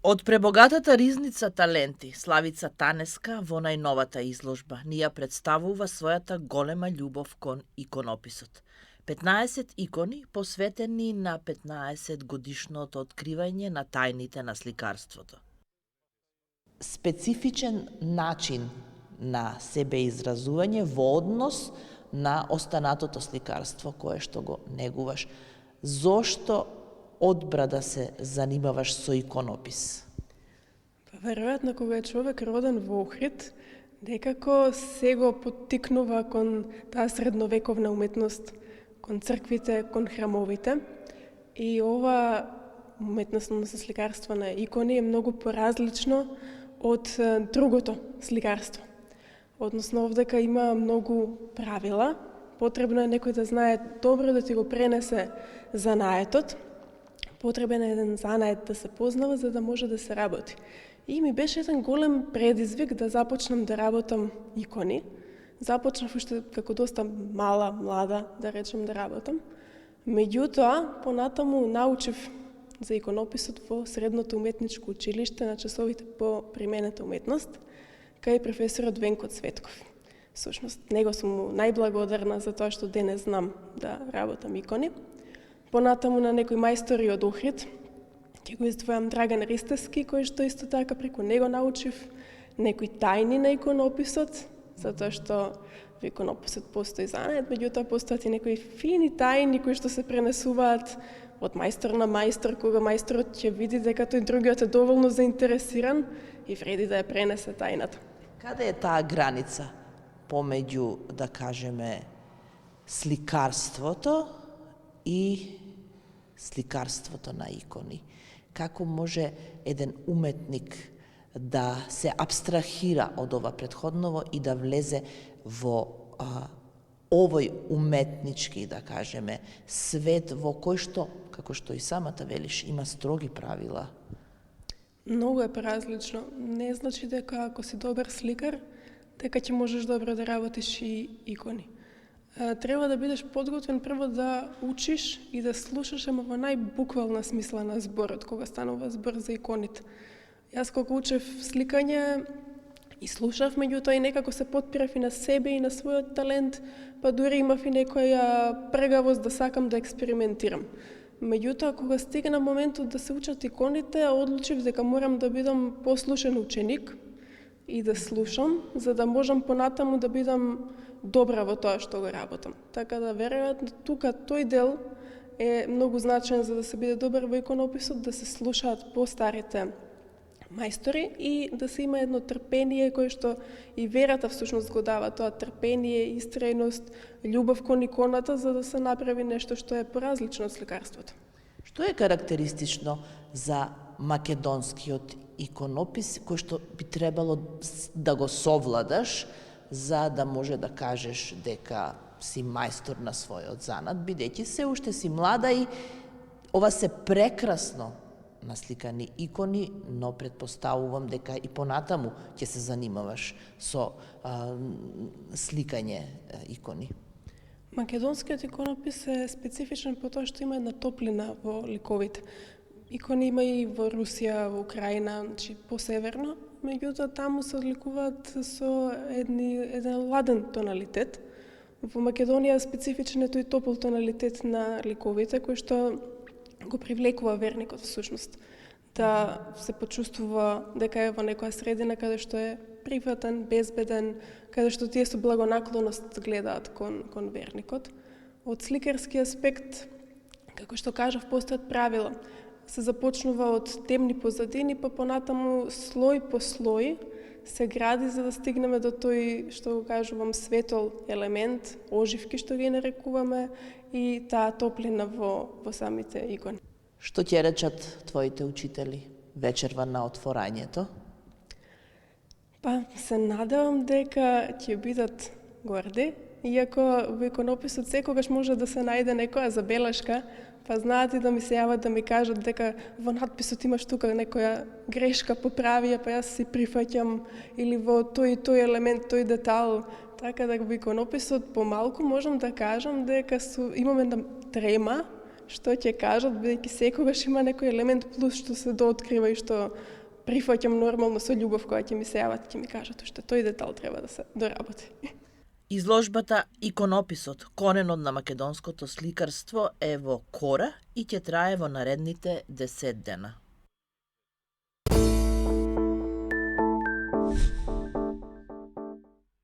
Од пребогатата ризница таленти, Славица Танеска во најновата изложба ни ја представува својата голема љубов кон иконописот. 15 икони посветени на 15 годишното откривање на тајните на сликарството. Специфичен начин на себеизразување во однос на останатото сликарство кое што го негуваш. Зошто одбра да се занимаваш со иконопис? Веројатно кога е човек роден во Охрид, некако се го поттикнува кон таа средновековна уметност, кон црквите, кон храмовите. И ова уметност на сликарство на икони е многу поразлично од другото сликарство. Односно, овдека има многу правила, потребно е некој да знае добро да ти го пренесе занаетот, потребен е еден занает да се познава за да може да се работи. И ми беше еден голем предизвик да започнам да работам икони. Започнав уште како доста мала, млада, да речем, да работам. Меѓутоа, понатаму научив за иконописот во Средното уметничко училиште на часовите по применета уметност, кај професорот Венко Цветков. Всушност, него сум му најблагодарна за тоа што денес знам да работам икони. Понатаму на некои мајстори од Охрид, ќе го издвојам Драган Ристевски, кој што исто така преку него научив некои тајни на иконописот, затоа што во иконописот постои занает, меѓутоа постојат и некои фини тајни кои што се пренесуваат од мајстор на мајстор, кога мајсторот ќе види дека тој другиот е доволно заинтересиран и вреди да ја пренесе тајната. Каде е таа граница помеѓу, да кажеме, сликарството и сликарството на икони? Како може еден уметник да се абстрахира од ова претходново и да влезе во овој уметнички, да кажеме, свет во кој што, како што и самата велиш, има строги правила? Многу е поразлично. Не значи дека ако си добар сликар, дека ќе можеш добро да работиш и икони. Треба да бидеш подготвен прво да учиш и да слушаш, ама во најбуквална смисла на зборот, кога станува збор за иконите. Јас кога учев сликање и слушав, меѓутоа и некако се потпирав и на себе и на својот талент, па дури имав и некоја прегавост да сакам да експериментирам. Меѓутоа, кога стигна моментот да се учат иконите, одлучив дека морам да бидам послушен ученик и да слушам, за да можам понатаму да бидам добра во тоа што го работам. Така да, веројатно, тука тој дел е многу значен за да се биде добар во иконописот, да се слушаат постарите мајстори и да се има едно трпение кое што и верата всушност го дава, тоа трпение, истрејност, љубов кон иконата, за да се направи нешто што е поразлично од сликарството. Што е карактеристично за македонскиот иконопис, кој што би требало да го совладаш, за да може да кажеш дека си мајстор на својот занат, бидејќи се уште си млада и ова се прекрасно насликани икони, но предпоставувам дека и понатаму ќе се занимаваш со сликање икони. Македонскиот иконопис е специфичен по тоа што има една топлина во ликовите. Икони има и во Русија, во Украина, значи посеверно, меѓутоа таму се одликуваат со еден ладен тоналитет. Во Македонија специфичен е тој топол тоналитет на ликовите, кој што го привлекува верникот всушност, да се почувствува дека е во некоја средина каде што е приватен, безбеден, каде што тие со благонаклоност гледаат кон верникот. Од сликарски аспект, како што кажав, постојат правила. Се започнува од темни позадини, па понатаму слој по слој се гради за да стигнеме до тој, што го кажувам, светол елемент, оживки што ги нарекуваме, и таа топлина во самите икони. Што ќе речат твоите учители вечерва на отворањето? Па, се надевам дека ќе бидат горди, иако во иконописот секогаш може да се најде некоја забелешка, па знаат и да ми се јават да ми кажат дека во надписот имаш тука некоја грешка, поправи ја, па јас си прифаќам, или во тој елемент, тој детал. Така да во иконописот помалку можам да кажам дека имам една трема што ќе кажат, бидејќи секогаш има некој елемент плюс што се дооткрива и што прифаќам нормално со љубов која ќе ми се јават, ќе ми кажат уште тој детал треба да се доработи. Изложбата Иконописот, коренот на македонското сликарство е во Кора и ќе трае во наредните 10 дена.